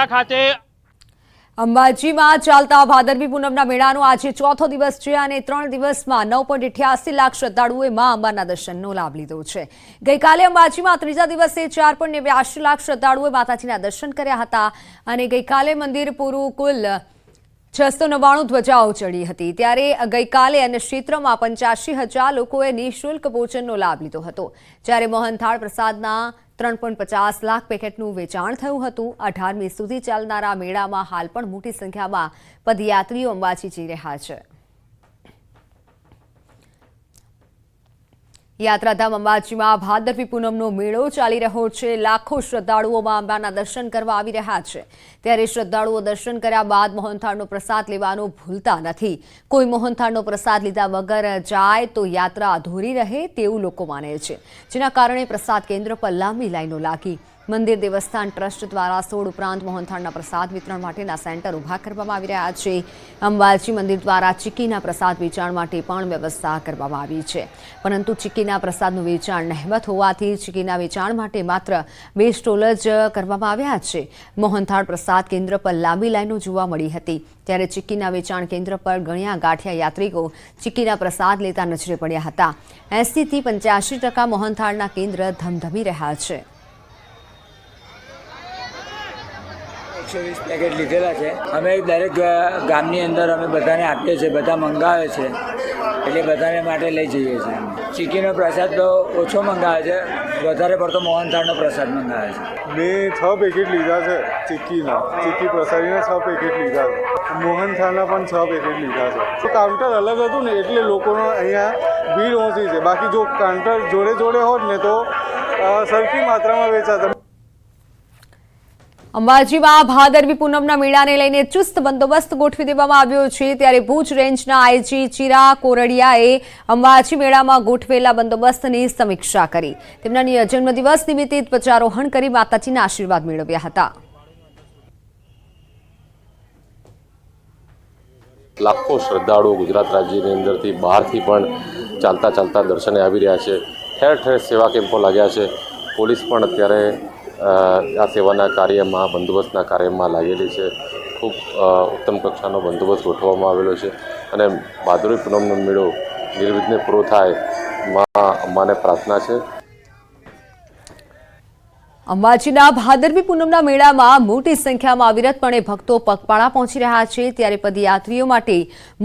મેળા ખાતે અંબાજીમાં ચાલતા ભાદરવી પૂનમના મેળાનો આજે ચોથો દિવસ છે અને 3 દિવસમાં 9.88 લાખ શ્રદ્ધાળુઓએ મા અંબાના દર્શનનો લાભ લીધો છે। ગઈકાલે અંબાજીમાં ત્રીજા દિવસે 4.82 લાખ શ્રદ્ધાળુઓએ માતાજીના દર્શન કર્યા હતા અને ગઈકાલે મંદિર પૂરું કુલ 699 ધ્વજાઓ ચડી હતી। ત્યારે ગઈકાલે અન્ય ક્ષેત્રમાં 85,000 લોકોએ નિઃશુલ્ક ભોજનનો લાભ લીધો હતો, જ્યારે મોહનથાળ પ્રસાદના 3.50 લાખ પેકેટનું વેચાણ થયું હતું। 18મી સુધી ચાલનારા મેળામાં હાલ પણ મોટી સંખ્યામાં પદયાત્રીઓ અંબાજી જઈ રહ્યા છે। યાત્રાધામ અંબાજીમાં ભાદરવી પૂનમનો મેળો ચાલી રહ્યો છે। લાખો શ્રદ્ધાળુઓ મા અંબાના દર્શન કરવા આવી રહ્યા છે, ત્યારે શ્રદ્ધાળુઓ દર્શન કર્યા બાદ મોહનથાળનો પ્રસાદ લેવાનું ભૂલતા નથી। કોઈ મોહનથાળનો પ્રસાદ લીધા વગર જાય તો યાત્રા અધૂરી રહે તેવું લોકો માને છે, જેના કારણે પ્રસાદ કેન્દ્ર પર લાંબી લાઈનો લાગી। મંદિર દેવસ્થાન ટ્રસ્ટ દ્વારા 16 ઉપરાંત મોહનથાળના પ્રસાદ વિતરણ માટેના સેન્ટર ઊભા કરવામાં આવી રહ્યા છે। અંબાજી મંદિર દ્વારા ચીકીના પ્રસાદ વેચાણ માટે પણ વ્યવસ્થા કરવામાં આવી છે, પરંતુ ચીકીના પ્રસાદનું વેચાણ નહિવત હોવાથી ચીકીના વેચાણ માટે માત્ર 2 સ્ટોલ જ કરવામાં આવ્યા છે। મોહનથાળ પ્રસાદ કેન્દ્ર પર લાંબી લાઈનો જોવા મળી હતી, ત્યારે ચીકીના વેચાણ કેન્દ્ર પર ગણ્યા ગાંઠિયા યાત્રિકો ચીકીના પ્રસાદ લેતા નજરે પડ્યા હતા। 80 થી 85% મોહનથાળના કેન્દ્ર ધમધમી રહ્યા છે। 120 પેકેટ લીધેલા છે। અમે દરેક ગામની અંદર અમે બધાને આપીએ છીએ, બધા મંગાવે છે એટલે બધાને માટે લઈ જઈએ છીએ। ચીકીનો પ્રસાદ તો ઓછો મંગાવે છે, વધારે પડતો મોહનથાળનો પ્રસાદ મંગાવે છે। મેં 6 પેકેટ લીધા છે ચીક્કીના, ચીક્કી પ્રસાદીના 6 પેકેટ લીધા છે, મોહનથાળના પણ 6 પેકેટ લીધા છે। તો કાઉન્ટર અલગ હતું ને એટલે લોકોનો અહીંયા ભીડ ઓછી છે, બાકી જો કાઉન્ટર જોડે જોડે હોત ને તો સરખી માત્રામાં વેચાતા। અંબાજીમાં ભાદરવી પૂનમના મેળાને લઈને ચુસ્ત બંદોબસ્ત ગોઠવી દેવામાં આવ્યો છે, ત્યારે ભુજ રેન્જના આઈજી ચિરા કોરડિયાએ અંબાજી મેળામાં ગોઠવેલા બંદોબસ્તની સમીક્ષા કરી। તેમના જન્મદિવસ નિમિત્તે ધ્વજારોહણ કરી માતાજીના આશીર્વાદ મેળવ્યા હતા। લાખો શ્રદ્ધાળુઓ ગુજરાત રાજ્યની અંદરથી બહારથી પણ ચાલતા દર્શને આવી રહ્યા છે। ઠેર ઠેર સેવા કેમ્પો લાગ્યા છે। પોલીસ પણ અત્યારે આ સેવાના કાર્યમાં, બંદોબસ્તના કાર્યમાં લાગેલી છે। ખૂબ ઉત્તમ કક્ષાનો બંદોબસ્ત ગોઠવવામાં આવેલો છે અને ભાદરવી પૂનમનો મેળો નિર્વિઘ્ને પૂરો થાય માં અંબાને પ્રાર્થના છે। અંબાજીના ભાદરવી પૂનમના મેળામાં મોટી સંખ્યામાં અવિરતપણે ભક્તો પગપાળા પહોંચી રહ્યા છે, ત્યારે પદયાત્રીઓ માટે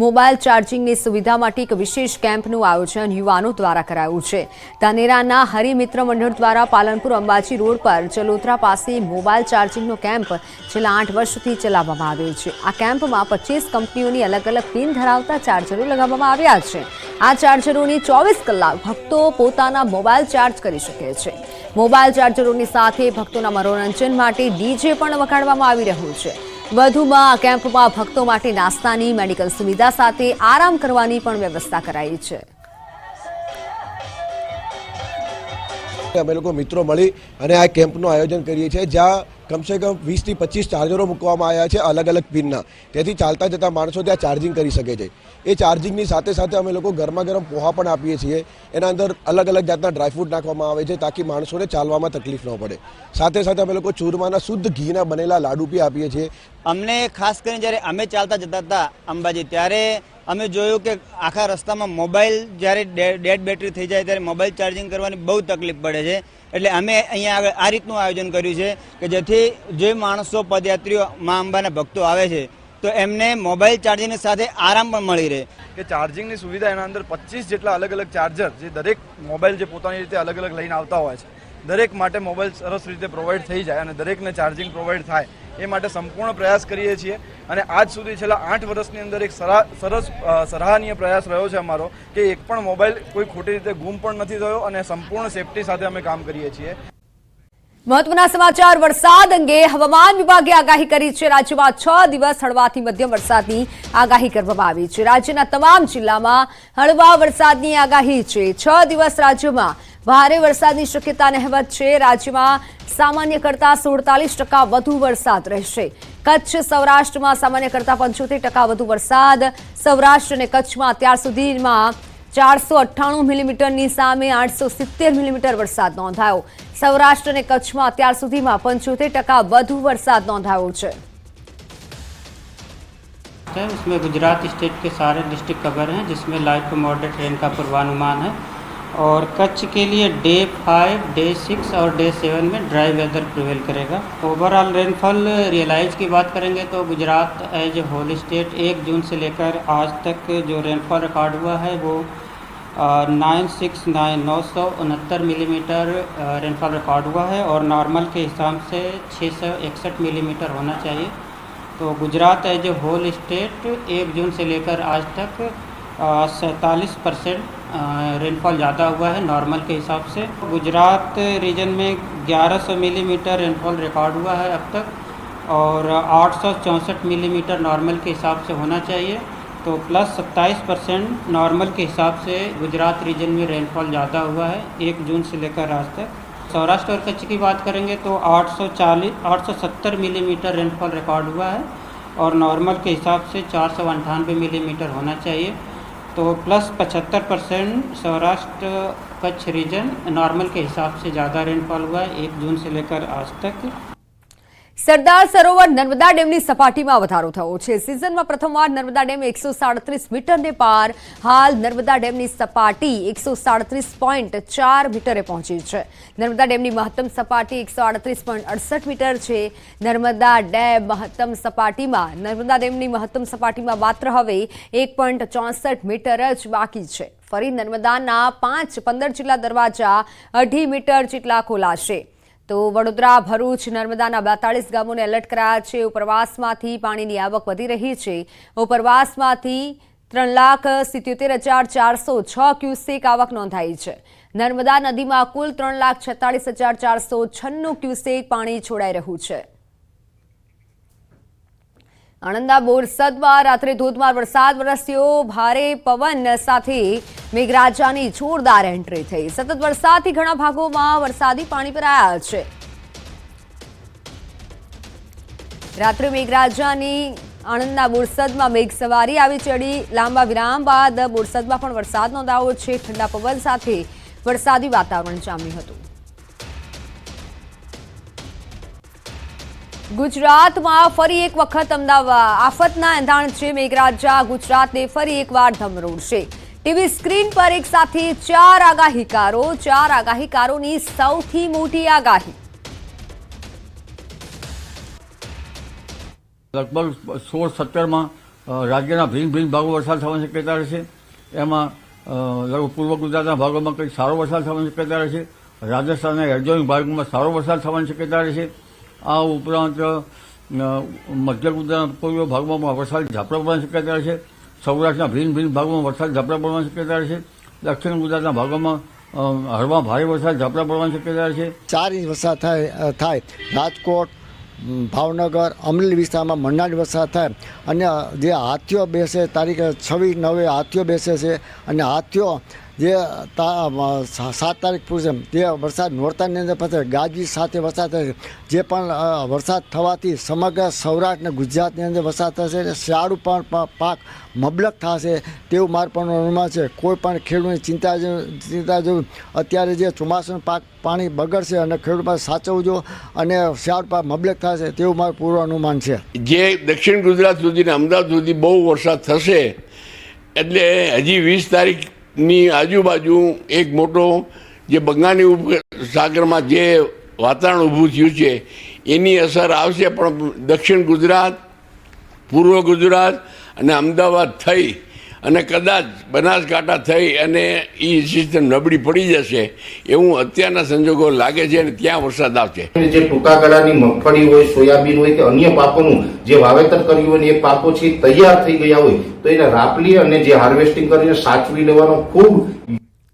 મોબાઈલ ચાર્જિંગની સુવિધા માટે એક વિશેષ કેમ્પનું આયોજન યુવાનો દ્વારા કરાયું છે। ધાનેરાના હરિમિત્ર મંડળ દ્વારા પાલનપુર અંબાજી રોડ પર ચલોત્રા પાસે મોબાઈલ ચાર્જિંગનો કેમ્પ છેલ્લા 8 વર્ષથી ચલાવવામાં આવ્યો છે। આ કેમ્પમાં 25 કંપનીઓની અલગ અલગ પિન ધરાવતા ચાર્જરો લગાવવામાં આવ્યા છે। આ ચાર્જરોની 24 કલાક ભક્તો પોતાના મોબાઈલ ચાર્જ કરી શકે છે। મોબાઈલ ચાર્જરોની સાથે ભક્તોના મનોરંજન માટે ડીજે પણ વગાડવામાં આવી રહ્યું છે। વધુમાં આ કેમ્પમાં ભક્તો માટે નાસ્તાની, મેડિકલ સુવિધા સાથે આરામ કરવાની પણ વ્યવસ્થા કરાઈ છે। અમે લોકો મિત્રો મળી અને આ કેમ્પનું આયોજન કરીએ છીએ, જ્યાં કમસે કમ 20 થી 25 ચાર્જરો મૂકવામાં આવ્યા છે અલગ અલગ પિનના, તેથી ચાલતા જતા માણસો ત્યાં ચાર્જિંગ કરી શકે છે। એ ચાર્જિંગની સાથે સાથે અમે લોકો ગરમા ગરમ પોહા પણ આપીએ છીએ। એના અંદર અલગ અલગ જાતના ડ્રાયફ્રૂટ નાખવામાં આવે છે તાકી માણસોને ચાલવામાં તકલીફ ન પડે। સાથે સાથે અમે લોકો ચૂરમાના શુદ્ધ ઘીના બનેલા લાડુ બી આપીએ છીએ। અમને ખાસ કરીને જ્યારે અમે ચાલતા જતા હતા અંબાજી, ત્યારે અમે જોયું કે આખા રસ્તામાં મોબાઈલ જ્યારે ડેડ બેટરી થઈ જાય ત્યારે મોબાઈલ ચાર્જિંગ કરવાની બહુ તકલીફ પડે છે। એટલે અમે અહીંયા આગળ આ રીતનું આયોજન કર્યું છે કે જેથી જે માણસો પદયાત્રીઓ મા અંબાના ભક્તો આવે છે તો એમને મોબાઈલ ચાર્જિંગની સાથે આરામ પણ મળી રહે। કે ચાર્જિંગની સુવિધા એના અંદર 25 જેટલા અલગ અલગ ચાર્જર, જે દરેક મોબાઈલ જે પોતાની રીતે અલગ અલગ લઈને આવતા હોય છે, દરેક માટે મોબાઈલ સરસ રીતે પ્રોવાઈડ થઈ જાય અને દરેકને ચાર્જિંગ પ્રોવાઈડ થાય એ માટે સંપૂર્ણ પ્રયાસ કરીએ છીએ। અને આજ સુધી છેલ્લા 8 વર્ષની અંદર એક સરસ સરાહનીય પ્રયાસ રહ્યો છે અમારો કે એક પણ મોબાઈલ કોઈ ખોટી રીતે ગુમ પણ નથી થયો અને સંપૂર્ણ સેફટી સાથે અમે કામ કરીએ છીએ। મહત્વના સમાચાર વરસાદ અંગે હવામાન વિભાગે આગાહી કરી છે। રાજ્યમાં 6 દિવસ હળવાથી મધ્યમ વરસાદની આગાહી કરવામાં આવી છે। રાજ્યના તમામ જિલ્લામાં હળવા વરસાદની આગાહી છે। 6 દિવસ રાજ્યમાં ભારે વરસાદની શક્યતા નહિવત છે। રાજ્યમાં સામાન્ય કરતાં 47% વધુ વરસાદ રહેશે। કચ્છ સૌરાષ્ટ્રમાં સામાન્ય કરતાં 75% વધુ વરસાદ। સૌરાષ્ટ્ર અને કચ્છમાં અત્યાર સુધીમાં 498 મિલીમીટરની સામે 870 મિલીમીટર વરસાદ નોંધાયો। સૌરાષ્ટ્ર અને કચ્છમાં અત્યાર સુધીમાં 75% વધુ વરસાદ નોંધાયો છે। इसमें गुजरात स्टेट के सारे डिस्ट्रिक्ट कवर हैं, जिसमें लाइट टू मॉडरेट रेन का पूर्वानुमान है। और कच्छ के लिए डे 5, डे 6 और डे 7 में ड्राई वेदर प्रिवेल करेगा। ओवरऑल रेनफॉल रियलाइज की बात करेंगे तो Gujarat as a whole state 1 जून से लेकर आज तक जो रेनफॉल रिकॉर्ड हुआ है वो 969 मिलीमीटर रेनफॉल रिकॉर्ड हुआ है और नॉर्मल के हिसाब से 661 मिलीमीटर होना चाहिए। तो Gujarat as a whole state 1 जून से लेकर आज तक 47% रेनफॉल ज़्यादा हुआ है नॉर्मल के हिसाब से। गुजरात रीजन में 1100 मिलीमीटर रेनफॉल रिकॉर्ड हुआ है अब तक और 864 मिलीमीटर नॉर्मल के हिसाब से होना चाहिए। तो प्लस 27% नॉर्मल के हिसाब से गुजरात रीजन में रेनफॉल ज़्यादा हुआ है 1 जून से लेकर आज तक। सौराष्ट्र और कच्छ की बात करेंगे तो 870 मिलीमीटर रेनफॉल रिकॉर्ड हुआ है और नॉर्मल के हिसाब से 498 मिलीमीटर होना चाहिए। तो plus 75% Saurashtra Kutch region normal के हिसाब से ज़्यादा रेनफॉल हुआ है 1 जून से लेकर आज तक। સરદાર સરોવર નર્મદા ડેમની સપાટીમાં વધારો થયો છે। સિઝનમાં પ્રથમવાર નર્મદા ડેમ 137 મીટરને પાર। હાલ નર્મદા ડેમની સપાટી 137.4 મીટરે પહોંચી છે। નર્મદા ડેમની મહત્તમ સપાટી 138.68 મીટર છે। નર્મદા ડેમ મહત્તમ સપાટીમાં નર્મદા ડેમની મહત્તમ સપાટીમાં માત્ર હવે 1.64 મીટર જ બાકી છે। ફરી નર્મદાના 15 જેટલા દરવાજા 2.5 મીટર જેટલા ખોલાશે। તો વડોદરા ભરૂચ નર્મદાના 42 ગામોને એલર્ટ કરાયા છે। ઉપરવાસમાંથી પાણીની આવક વધી રહી છે। ઉપરવાસમાંથી 3,77,406 ક્યુસેક આવક નોંધાઈ છે। નર્મદા નદીમાં કુલ 3,46,496 ક્યુસેક પાણી છોડાઈ રહ્યું છે। આણંદના બોરસદમાં રાત્રે ધોધમાર વરસાદ વરસ્યો। ભારે પવન સાથે મેઘરાજાની જોરદાર એન્ટ્રી થઈ। સતત વરસાદથી ઘણા ભાગોમાં વરસાદી પાણી ભરાયા છે। રાત્રે મેઘરાજાની આણંદના બોરસદમાં મેઘસવારી આવી ચડી। લાંબા વિરામ બાદ બોરસદમાં પણ વરસાદ નોંધાયો છે। ઠંડા પવન સાથે વરસાદી વાતાવરણ જામ્યું હતું। ગુજરાતમાં ફરી એક વખત અમદાવાદ આફતના એંધાણ છે। મેઘરાજા ગુજરાતને ફરી એકવાર ધમરોળશે। ટીવી સ્ક્રીન પર એક સાથે 4 આગાહીકારોની સૌથી મોટી આગાહી। લગભગ 16-17 રાજ્યના ભિન્ન ભિન્ન ભાગો વરસાદ થવાની શક્યતા રહેશે। એમાં લગભગ પૂર્વ ગુજરાતના ભાગોમાં કંઈક સારો વરસાદ થવાની શક્યતા રહેશે। રાજસ્થાનના એડજોઇનિંગ ભાગોમાં સારો વરસાદ થવાની શક્યતા રહેશે। આ ઉપરાંત મધ્ય ગુજરાતના પૂર્વ ભાગમાં વરસાદ ઝાપટા પડવાની શક્યતા રહેશે। સૌરાષ્ટ્રના ભિન્ન ભિન્ન ભાગોમાં વરસાદ ઝાપટા પડવાની શક્યતા રહેશે। દક્ષિણ ગુજરાતના ભાગોમાં હળવા ભારે વરસાદ ઝાપટા પડવાની શક્યતા રહેશે। 4 ઇંચ વરસાદ થાય રાજકોટ ભાવનગર અમરેલી વિસ્તારમાં મંડાણી વરસાદ થાય। અને જે હાથીઓ બેસે તારીખ 26/9 હાથીઓ બેસે છે અને હાથીઓ જે 7 તારીખ પૂરશે તે વરસાદ નોરતાની અંદર પડશે। ગાજવીજ સાથે વરસાદ થશે। જે પણ વરસાદ થવાથી સમગ્ર સૌરાષ્ટ્ર અને ગુજરાતની અંદર વરસાદ થશે। શિયાળુ પણ પાક મબલક થશે તેવું મારું પણ અનુમાન છે। કોઈ પણ ખેડૂતની ચિંતા જેવું અત્યારે જે ચોમાસાનું પાક પાણી બગડશે અને ખેડૂત પાસે સાચવવું જો અને શિયાળુ પાક મબલક થશે તેવું મારું પૂર્વ અનુમાન છે। જે દક્ષિણ ગુજરાત સુધી અમદાવાદ સુધી બહુ વરસાદ થશે એટલે હજી 20 તારીખની આજુબાજુ એક મોટો જે બંગાળની સાગરમાં જે વાતાવરણ ઊભું થયું છે એની અસર આવશે। પણ દક્ષિણ ગુજરાત પૂર્વ ગુજરાત અને અમદાવાદ થઈ અને કદાચ બનાસકાંઠા થઈ અને એ સિસ્ટમ નબળી પડી જશે એવું અત્યારના સંજોગો લાગે છે અને ત્યાં વરસાદ આવશે। જે ટૂંકા ગાળાની મગફળી હોય સોયાબીન હોય કે અન્ય પાકોનું જે વાવેતર કર્યું હોય ને એ પાકો છે તૈયાર થઈ ગયા હોય તો એને રાપલી અને જે હાર્વેસ્ટિંગ કરીને સાચવી લેવાનો ખૂબ